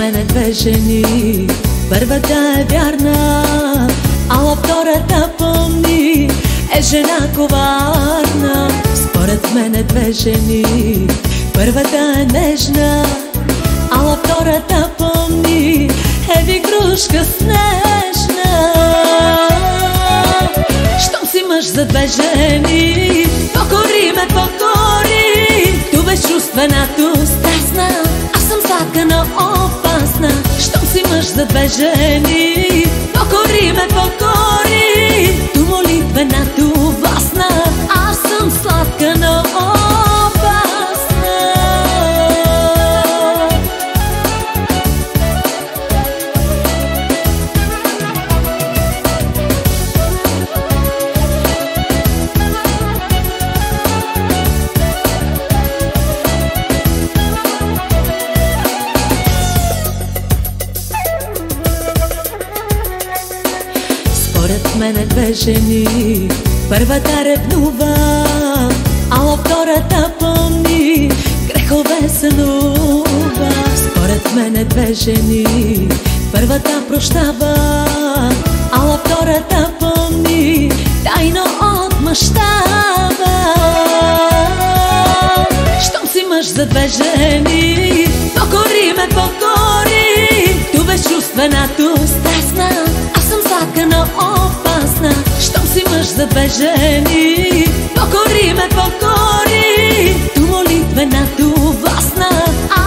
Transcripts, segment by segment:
мене две жени, първата е вярна, ала втората помни, е жена коварна. Според мене две жени, първата е нежна, ала втората помни, е вигрушка снежна. Щом си мъж за две жени, покори ме, покори. Ту безчувствената страстна, аз съм сладка, но опасна. Щом си мъж за две жени, покори ме, покори. Ту молитвената властна, аз съм сладка, но опасна. Според мене две жени, първата ревнува, ала втората помни, грехове сънува. Според мене две жени, първата прощава, ала втората помни, тайно отмъщава. Щом си мъж за две жени, покори ме, покори. Ту безчувствената страстна, аз съм сладка, но опасна. Щом си мъж за две жени, покори ме, покори. Ту молитвената властна,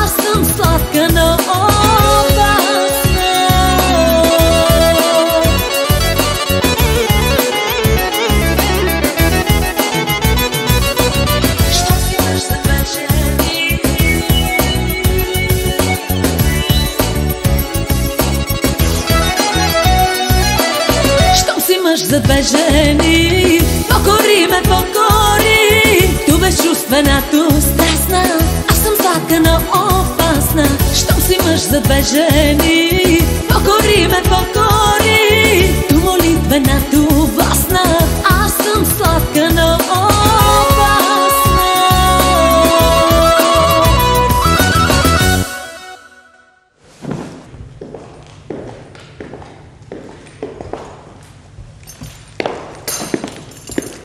аз съм сладка, но опасна. Щом си мъж за две жени, щом си мъж за две жени, покори ме, покори. Ту безчувствената страстна, аз съм сладка, но опасна. Щом си мъж за две жени,